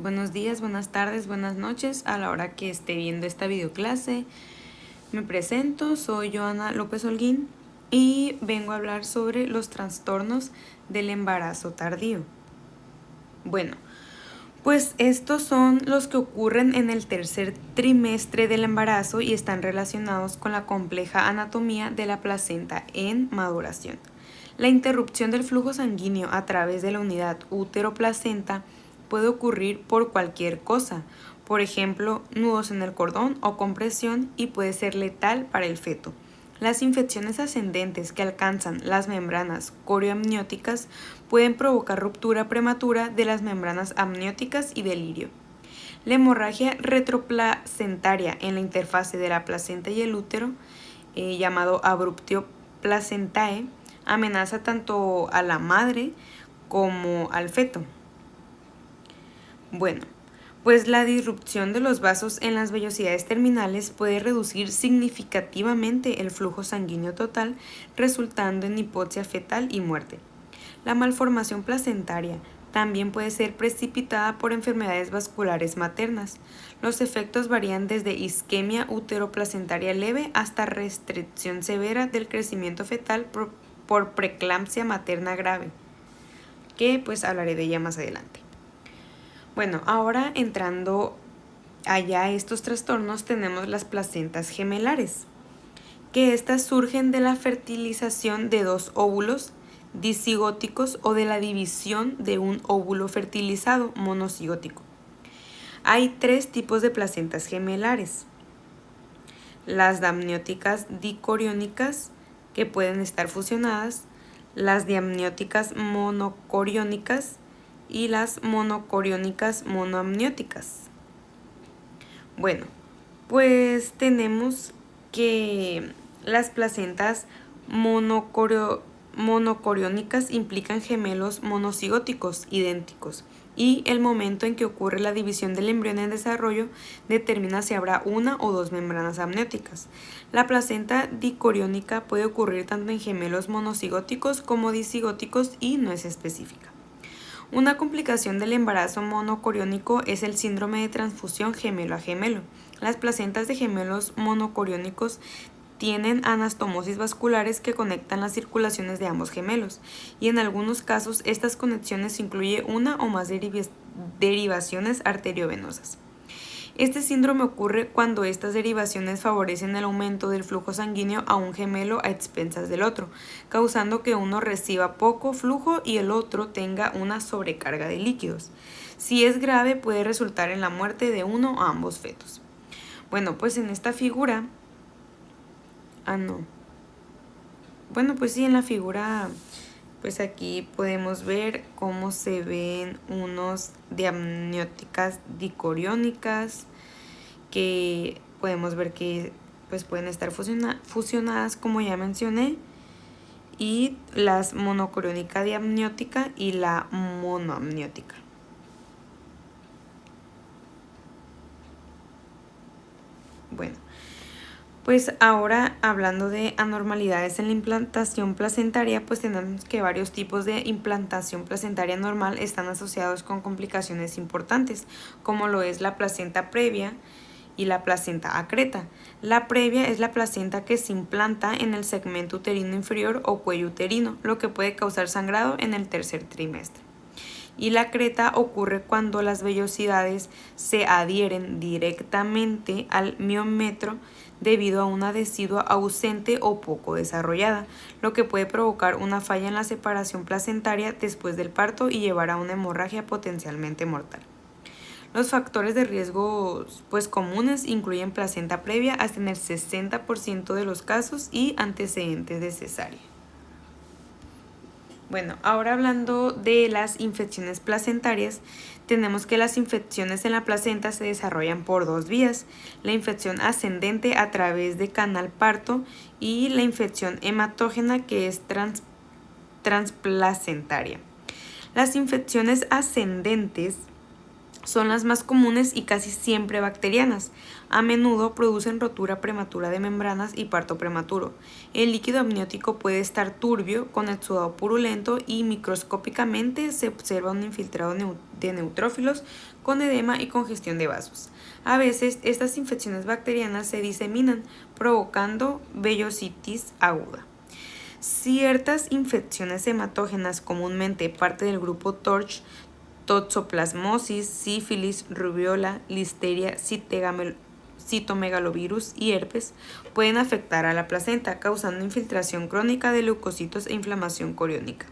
Buenos días, buenas tardes, buenas noches a la hora que esté viendo esta videoclase. Me presento, soy Joana López Holguín y vengo a hablar sobre los trastornos del embarazo tardío. Bueno, pues estos son los que ocurren en el tercer trimestre del embarazo y están relacionados con la compleja anatomía de la placenta en maduración. La interrupción del flujo sanguíneo a través de la unidad útero-placenta puede ocurrir por cualquier cosa, por ejemplo, nudos en el cordón o compresión, y puede ser letal para el feto. Las infecciones ascendentes que alcanzan las membranas corioamnióticas pueden provocar ruptura prematura de las membranas amnióticas y delirio. La hemorragia retroplacentaria en la interfase de la placenta y el útero, llamado abruptio placentae, amenaza tanto a la madre como al feto. Bueno, pues la disrupción de los vasos en las vellosidades terminales puede reducir significativamente el flujo sanguíneo total, resultando en hipoxia fetal y muerte. La malformación placentaria también puede ser precipitada por enfermedades vasculares maternas. Los efectos varían desde isquemia uteroplacentaria leve hasta restricción severa del crecimiento fetal por preeclampsia materna grave, que pues hablaré de ella más adelante. Bueno, ahora entrando allá a estos trastornos tenemos las placentas gemelares, que estas surgen de la fertilización de dos óvulos discigóticos o de la división de un óvulo fertilizado monocigótico. Hay tres tipos de placentas gemelares: las damnióticas dicoriónicas, que pueden estar fusionadas, las diamnióticas monocoriónicas y las monocoriónicas monoamnióticas. Bueno, pues tenemos que las placentas monocoriónicas implican gemelos monocigóticos idénticos, y el momento en que ocurre la división del embrión en desarrollo determina si habrá una o dos membranas amnióticas. La placenta dicoriónica puede ocurrir tanto en gemelos monocigóticos como disigóticos y no es específica. Una complicación del embarazo monocoriónico es el síndrome de transfusión gemelo a gemelo. Las placentas de gemelos monocoriónicos tienen anastomosis vasculares que conectan las circulaciones de ambos gemelos, y en algunos casos estas conexiones incluyen una o más derivaciones arteriovenosas. Este síndrome ocurre cuando estas derivaciones favorecen el aumento del flujo sanguíneo a un gemelo a expensas del otro, causando que uno reciba poco flujo y el otro tenga una sobrecarga de líquidos. Si es grave, puede resultar en la muerte de uno o ambos fetos. Bueno, pues en esta figura... en la figura, pues aquí podemos ver cómo se ven unos diamnióticas dicoriónicas, que podemos ver que pues pueden estar fusionadas, como ya mencioné, y las monocoriónica diamniótica y la monoamniótica. Bueno, pues ahora, hablando de anormalidades en la implantación placentaria, pues tenemos que varios tipos de implantación placentaria normal están asociados con complicaciones importantes, como lo es la placenta previa y la placenta acreta. La previa es la placenta que se implanta en el segmento uterino inferior o cuello uterino, lo que puede causar sangrado en el tercer trimestre. Y la acreta ocurre cuando las vellosidades se adhieren directamente al miometro debido a una decidua ausente o poco desarrollada, lo que puede provocar una falla en la separación placentaria después del parto y llevar a una hemorragia potencialmente mortal. Los factores de riesgo pues comunes incluyen placenta previa hasta en el 60% de los casos y antecedentes de cesárea. Bueno, ahora hablando de las infecciones placentarias, tenemos que las infecciones en la placenta se desarrollan por dos vías: la infección ascendente a través de canal parto y la infección hematógena, que es transplacentaria. Las infecciones ascendentes Son las más comunes y casi siempre bacterianas. A menudo producen rotura prematura de membranas y parto prematuro. El líquido amniótico puede estar turbio, con exudado purulento y microscópicamente se observa un infiltrado de neutrófilos con edema y congestión de vasos. A veces estas infecciones bacterianas se diseminan, provocando vellositis aguda. Ciertas infecciones hematógenas, comúnmente parte del grupo TORCH, toxoplasmosis, sífilis, rubiola, listeria, citomegalovirus y herpes, pueden afectar a la placenta, causando infiltración crónica de leucocitos e inflamación coriónica.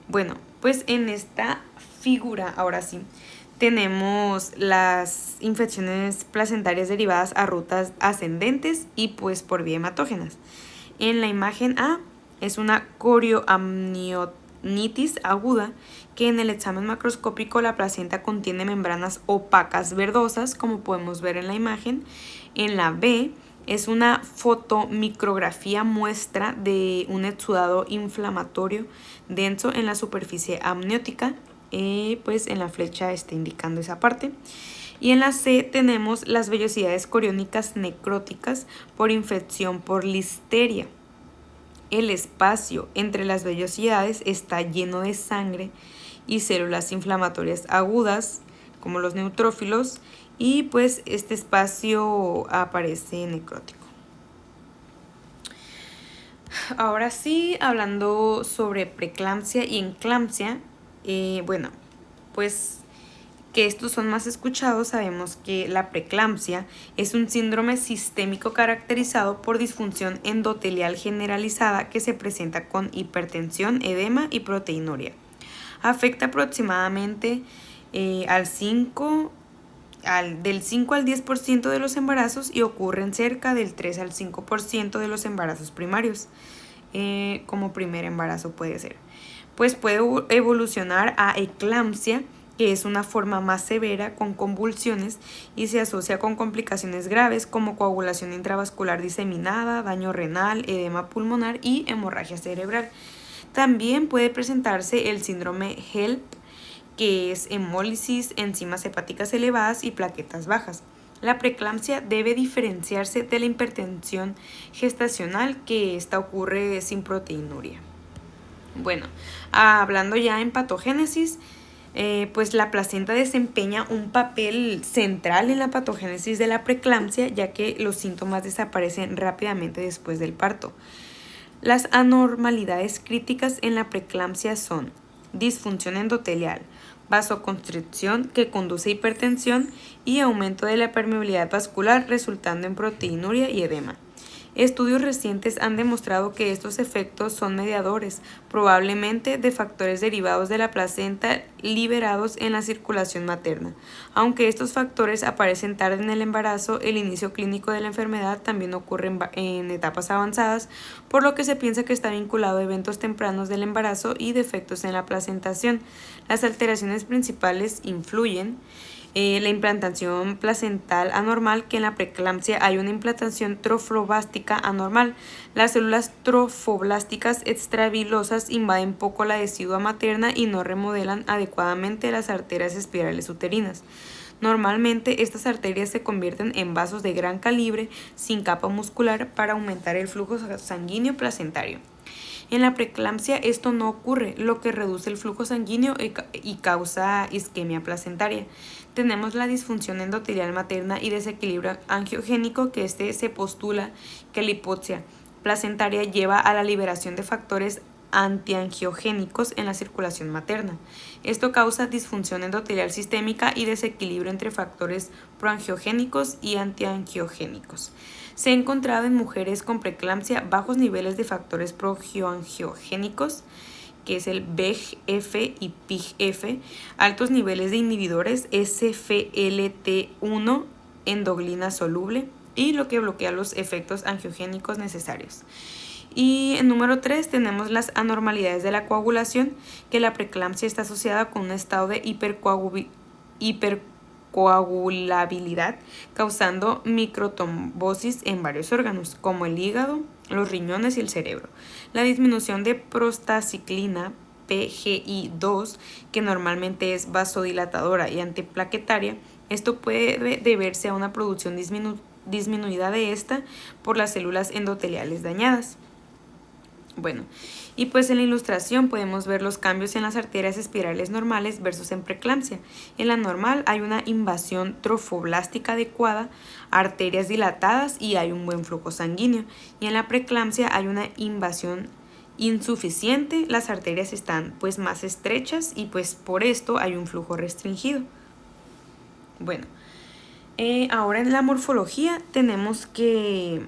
Bueno, pues en esta figura, ahora sí, tenemos las infecciones placentarias derivadas a rutas ascendentes y pues por vía hematógenas. En la imagen A es una corioamnionitis aguda, que en el examen macroscópico la placenta contiene membranas opacas verdosas, como podemos ver en la imagen. En la B es una fotomicrografía muestra de un exudado inflamatorio denso en la superficie amniótica, pues en la flecha está indicando esa parte. Y en la C tenemos las vellosidades coriónicas necróticas por infección por listeria. El espacio entre las vellosidades está lleno de sangre y células inflamatorias agudas, como los neutrófilos, y pues este espacio aparece necrótico. Ahora sí, hablando sobre preeclampsia y enclampsia, bueno, pues que estos son más escuchados, sabemos que la preeclampsia es un síndrome sistémico caracterizado por disfunción endotelial generalizada que se presenta con hipertensión, edema y proteinuria. Afecta aproximadamente del 5 al 10% de los embarazos y ocurren cerca del 3 al 5% de los embarazos primarios, como primer embarazo puede ser. Pues puede evolucionar a eclampsia, que es una forma más severa con convulsiones y se asocia con complicaciones graves como coagulación intravascular diseminada, daño renal, edema pulmonar y hemorragia cerebral. También puede presentarse el síndrome HELLP, que es hemólisis, enzimas hepáticas elevadas y plaquetas bajas. La preeclampsia debe diferenciarse de la hipertensión gestacional, que esta ocurre sin proteinuria. Bueno, hablando ya en patogénesis, pues la placenta desempeña un papel central en la patogénesis de la preeclampsia, ya que los síntomas desaparecen rápidamente después del parto. Las anormalidades críticas en la preeclampsia son disfunción endotelial, vasoconstricción que conduce a hipertensión y aumento de la permeabilidad vascular, resultando en proteinuria y edema. Estudios recientes han demostrado que estos efectos son mediadores, probablemente de factores derivados de la placenta liberados en la circulación materna. Aunque estos factores aparecen tarde en el embarazo, el inicio clínico de la enfermedad también ocurre en etapas avanzadas, por lo que se piensa que está vinculado a eventos tempranos del embarazo y defectos en la placentación. Las alteraciones principales influyen la implantación placental anormal, que en la preeclampsia hay una implantación trofoblástica anormal. Las células trofoblásticas extravilosas invaden poco la decidua materna y no remodelan adecuadamente las arterias espirales uterinas. Normalmente estas arterias se convierten en vasos de gran calibre sin capa muscular para aumentar el flujo sanguíneo placentario. En la preeclampsia esto no ocurre, lo que reduce el flujo sanguíneo y causa isquemia placentaria. Tenemos la disfunción endotelial materna y desequilibrio angiogénico, que se postula que la hipoxia placentaria lleva a la liberación de factores antiangiogénicos en la circulación materna. Esto causa disfunción endotelial sistémica y desequilibrio entre factores proangiogénicos y antiangiogénicos. Se ha encontrado en mujeres con preeclampsia bajos niveles de factores proangiogénicos, que es el VEGF y PIGF, altos niveles de inhibidores SFLT1 endoglina soluble, y lo que bloquea los efectos angiogénicos necesarios. Y en número 3 tenemos las anormalidades de la coagulación, que la preeclampsia está asociada con un estado de hipercoagulabilidad, causando microtrombosis en varios órganos, como el hígado, los riñones y el cerebro. La disminución de prostaciclina PGI-2, que normalmente es vasodilatadora y antiplaquetaria. Esto puede deberse a una producción disminuida de esta por las células endoteliales dañadas. Bueno, y pues en la ilustración podemos ver los cambios en las arterias espirales normales versus en preeclampsia. En la normal hay una invasión trofoblástica adecuada, arterias dilatadas y hay un buen flujo sanguíneo. Y en la preeclampsia hay una invasión insuficiente, las arterias están pues más estrechas y pues por esto hay un flujo restringido. Bueno, ahora en la morfología tenemos que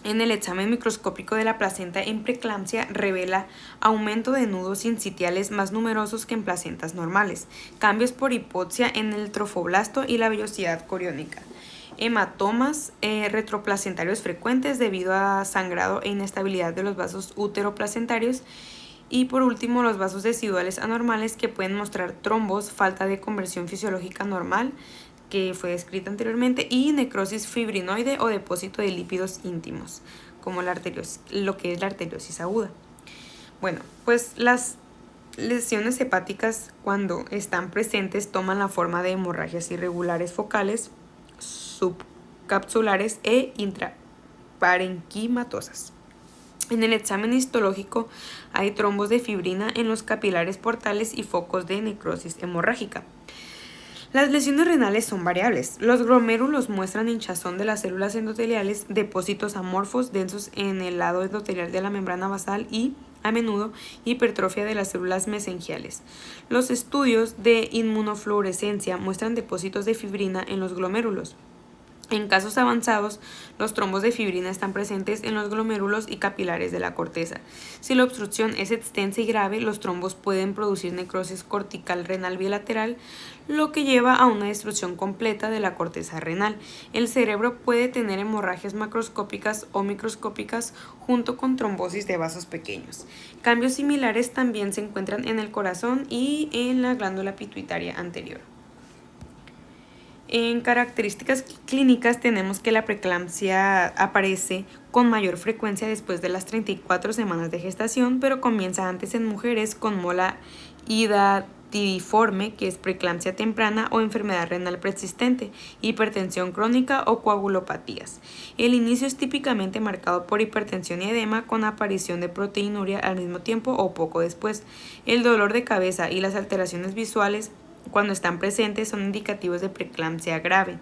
en el examen microscópico de la placenta en preeclampsia revela aumento de nudos sincitiales más numerosos que en placentas normales, cambios por hipoxia en el trofoblasto y la vellosidad coriónica, hematomas retroplacentarios frecuentes debido a sangrado e inestabilidad de los vasos uteroplacentarios y por último los vasos deciduales anormales que pueden mostrar trombos, falta de conversión fisiológica normal, que fue descrita anteriormente, y necrosis fibrinoide o depósito de lípidos íntimos, como lo que es la arteriosis aguda. Bueno, pues las lesiones hepáticas cuando están presentes toman la forma de hemorragias irregulares focales, subcapsulares e intraparenquimatosas. En el examen histológico hay trombos de fibrina en los capilares portales y focos de necrosis hemorrágica. Las lesiones renales son variables. Los glomérulos muestran hinchazón de las células endoteliales, depósitos amorfos densos en el lado endotelial de la membrana basal y, a menudo, hipertrofia de las células mesenquiales. Los estudios de inmunofluorescencia muestran depósitos de fibrina en los glomérulos. En casos avanzados, los trombos de fibrina están presentes en los glomérulos y capilares de la corteza. Si la obstrucción es extensa y grave, los trombos pueden producir necrosis cortical renal bilateral, lo que lleva a una destrucción completa de la corteza renal. El cerebro puede tener hemorragias macroscópicas o microscópicas junto con trombosis de vasos pequeños. Cambios similares también se encuentran en el corazón y en la glándula pituitaria anterior. En características clínicas tenemos que la preeclampsia aparece con mayor frecuencia después de las 34 semanas de gestación, pero comienza antes en mujeres con mola hidatidiforme, que es preeclampsia temprana o enfermedad renal persistente, hipertensión crónica o coagulopatías. El inicio es típicamente marcado por hipertensión y edema con aparición de proteinuria al mismo tiempo o poco después. El dolor de cabeza y las alteraciones visuales cuando están presentes son indicativos de preeclampsia grave,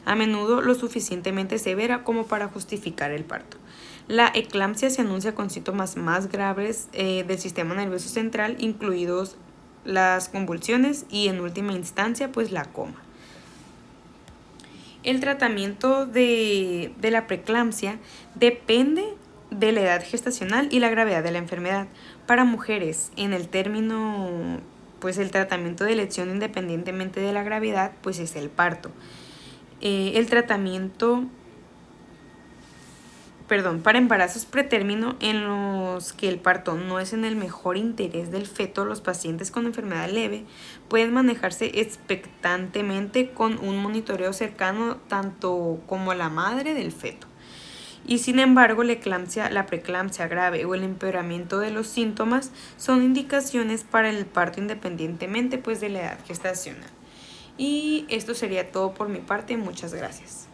a menudo lo suficientemente severa como para justificar el parto. La eclampsia se anuncia con síntomas más graves del sistema nervioso central, incluidos las convulsiones y en última instancia pues la coma. El tratamiento de la preeclampsia depende de la edad gestacional y la gravedad de la enfermedad. Para mujeres, en el término pues el tratamiento de elección independientemente de la gravedad pues es el parto. Para embarazos pretérmino en los que el parto no es en el mejor interés del feto, los pacientes con enfermedad leve pueden manejarse expectantemente con un monitoreo cercano tanto como la madre del feto. Y sin embargo, la preeclampsia grave o el empeoramiento de los síntomas son indicaciones para el parto independientemente pues de la edad gestacional. Y esto sería todo por mi parte. Muchas gracias.